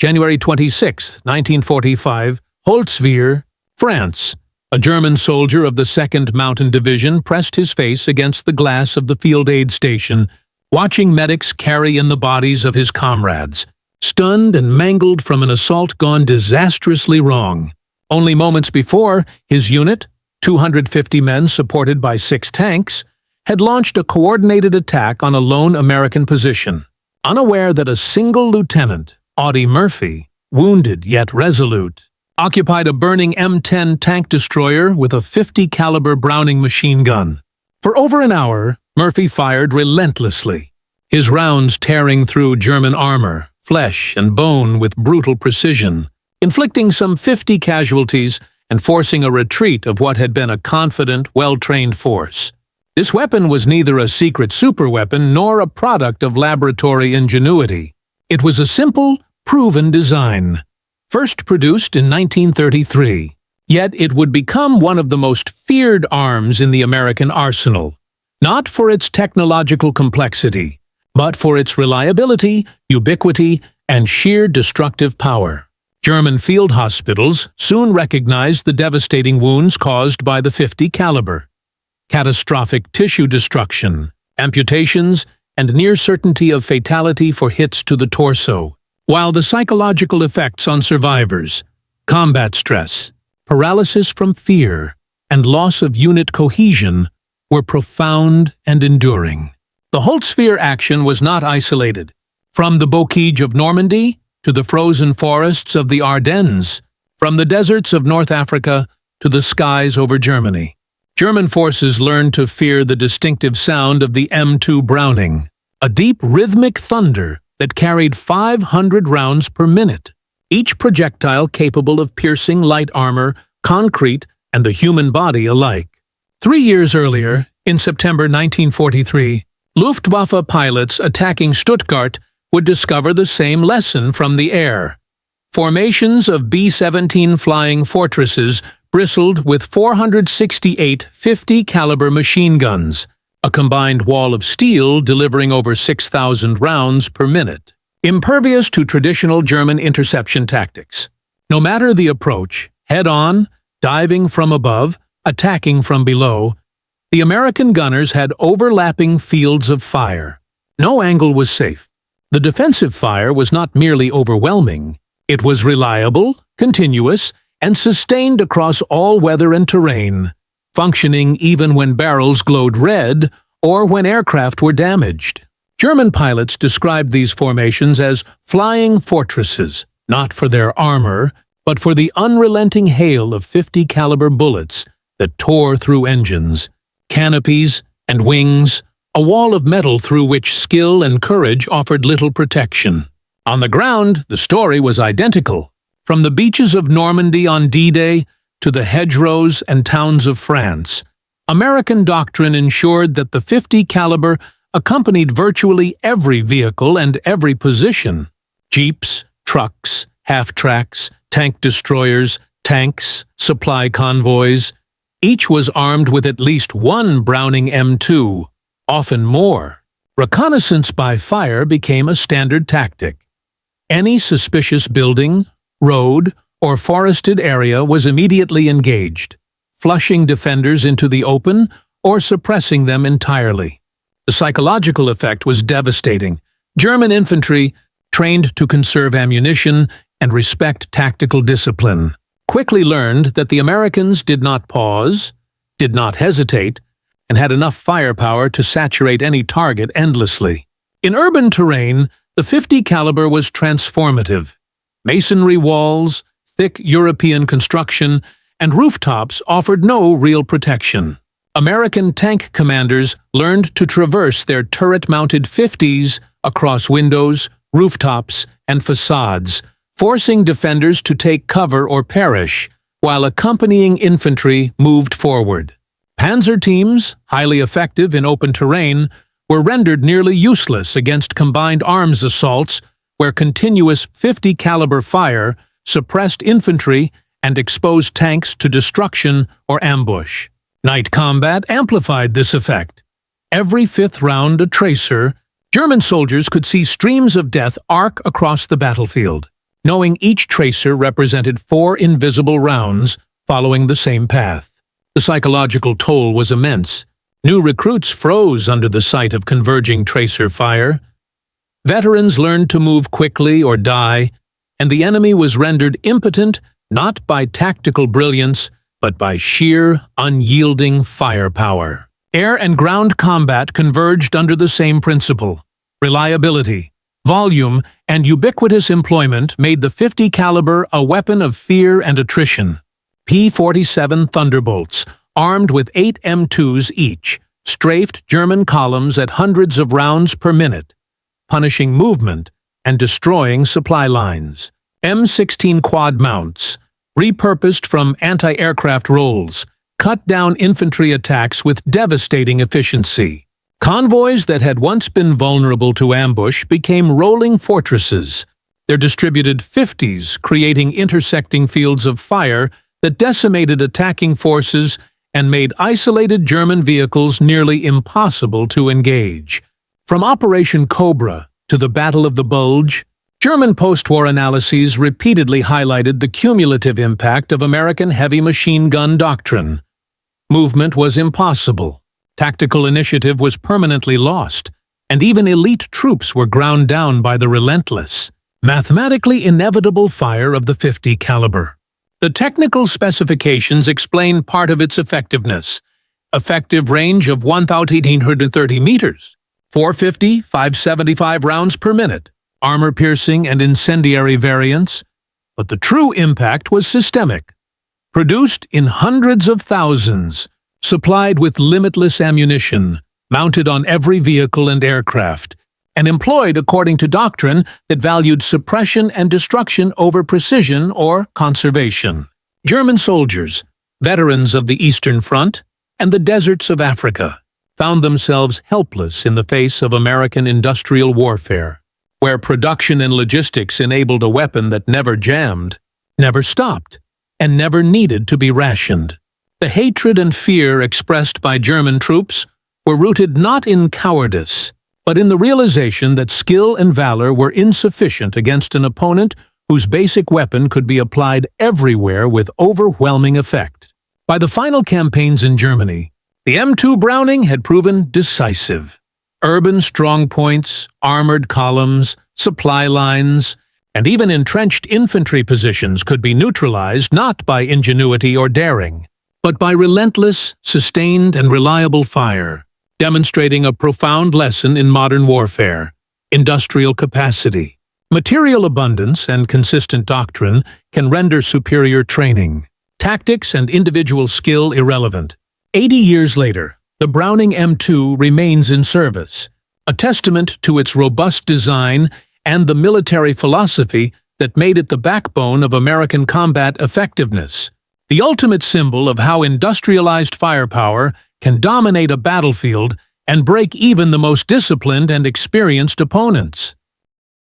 January 26, 1945, Holtzvier, France. A German soldier of the 2nd Mountain Division pressed his face against the glass of the field aid station, watching medics carry in the bodies of his comrades, stunned and mangled from an assault gone disastrously wrong. Only moments before, his unit, 250 men supported by 6 tanks, had launched a coordinated attack on a lone American position, unaware that a single lieutenant, Audie Murphy, wounded yet resolute, occupied a burning M10 tank destroyer with a .50 caliber Browning machine gun. For over an hour, Murphy fired relentlessly, his rounds tearing through German armor, flesh, and bone with brutal precision, inflicting some 50 casualties and forcing a retreat of what had been a confident, well-trained force. This weapon was neither a secret superweapon nor a product of laboratory ingenuity. It was a simple, proven design, first produced in 1933. Yet it would become one of the most feared arms in the American arsenal, not for its technological complexity, but for its reliability, ubiquity, and sheer destructive power. German field hospitals soon recognized the devastating wounds caused by the .50 caliber. Catastrophic tissue destruction, amputations, and near certainty of fatality for hits to the torso, while the psychological effects on survivors, combat stress, paralysis from fear, and loss of unit cohesion were profound and enduring. The Holtzvier action was not isolated. From the bocage of Normandy to the frozen forests of the Ardennes, from the deserts of North Africa to the skies over Germany, German forces learned to fear the distinctive sound of the M2 Browning, a deep rhythmic thunder that carried 500 rounds per minute, each projectile capable of piercing light armor, concrete, and the human body alike. 3 years earlier, in September 1943, Luftwaffe pilots attacking Stuttgart would discover the same lesson from the air. Formations of B-17 flying fortresses bristled with 468 .50 caliber machine guns, a combined wall of steel delivering over 6,000 rounds per minute, impervious to traditional German interception tactics. No matter the approach, head-on, diving from above, attacking from below, the American gunners had overlapping fields of fire. No angle was safe. The defensive fire was not merely overwhelming, it was reliable, continuous, and sustained across all weather and terrain, functioning even when barrels glowed red or when aircraft were damaged. German pilots described these formations as flying fortresses, not for their armor, but for the unrelenting hail of .50 caliber bullets that tore through engines, canopies, and wings, a wall of metal through which skill and courage offered little protection. On the ground, the story was identical. From the beaches of Normandy on D-Day to the hedgerows and towns of France, American doctrine ensured that the .50 caliber accompanied virtually every vehicle and every position. Jeeps, trucks, half-tracks, tank destroyers, tanks, supply convoys. Each was armed with at least one Browning M2, often more. Reconnaissance by fire became a standard tactic. Any suspicious building, road, or forested area was immediately engaged, flushing defenders into the open or suppressing them entirely. The psychological effect was devastating. German infantry, trained to conserve ammunition and respect tactical discipline, quickly learned that the Americans did not pause, did not hesitate, and had enough firepower to saturate any target endlessly. In urban terrain, the .50 caliber was transformative. Masonry walls, thick European construction, and rooftops offered no real protection. American tank commanders learned to traverse their turret-mounted .50s across windows, rooftops, and facades, forcing defenders to take cover or perish, while accompanying infantry moved forward. Panzer teams, highly effective in open terrain, were rendered nearly useless against combined arms assaults where continuous .50 caliber fire suppressed infantry and exposed tanks to destruction or ambush. Night combat amplified this effect. Every fifth round a tracer, German soldiers could see streams of death arc across the battlefield. knowing each tracer represented 4 invisible rounds following the same path. The psychological toll was immense. New recruits froze under the sight of converging tracer fire. Veterans learned to move quickly or die, and the enemy was rendered impotent not by tactical brilliance, but by sheer, unyielding firepower. Air and ground combat converged under the same principle. Reliability, volume, and ubiquitous employment made the 50 caliber a weapon of fear and attrition. P-47 Thunderbolts, armed with 8 M2s each, strafed German columns at hundreds of rounds per minute, punishing movement and destroying supply lines. M16 quad mounts, repurposed from anti-aircraft roles, cut down infantry attacks with devastating efficiency. Convoys that had once been vulnerable to ambush became rolling fortresses, their distributed 50s creating intersecting fields of fire that decimated attacking forces and made isolated German vehicles nearly impossible to engage. From Operation Cobra to the Battle of the Bulge, German post-war analyses repeatedly highlighted the cumulative impact of American heavy machine gun doctrine. Movement was impossible, tactical initiative was permanently lost, and even elite troops were ground down by the relentless, mathematically inevitable fire of the 50 caliber. The technical specifications explain part of its effectiveness. Effective range of 1,830 meters, 450, 575 rounds per minute, armor-piercing and incendiary variants, but the true impact was systemic. Produced in hundreds of thousands, supplied with limitless ammunition, mounted on every vehicle and aircraft, and employed according to doctrine that valued suppression and destruction over precision or conservation. German soldiers, veterans of the Eastern Front and the deserts of Africa, found themselves helpless in the face of American industrial warfare, where production and logistics enabled a weapon that never jammed, never stopped, and never needed to be rationed. The hatred and fear expressed by German troops were rooted not in cowardice, but in the realization that skill and valor were insufficient against an opponent whose basic weapon could be applied everywhere with overwhelming effect. By the final campaigns in Germany, the M2 Browning had proven decisive. Urban strongpoints, armored columns, supply lines, and even entrenched infantry positions could be neutralized not by ingenuity or daring, but by relentless, sustained, and reliable fire, demonstrating a profound lesson in modern warfare: industrial capacity. Material abundance and consistent doctrine can render superior training, tactics and individual skill irrelevant. 80 years later, the Browning M2 remains in service, a testament to its robust design and the military philosophy that made it the backbone of American combat effectiveness, the ultimate symbol of how industrialized firepower can dominate a battlefield and break even the most disciplined and experienced opponents.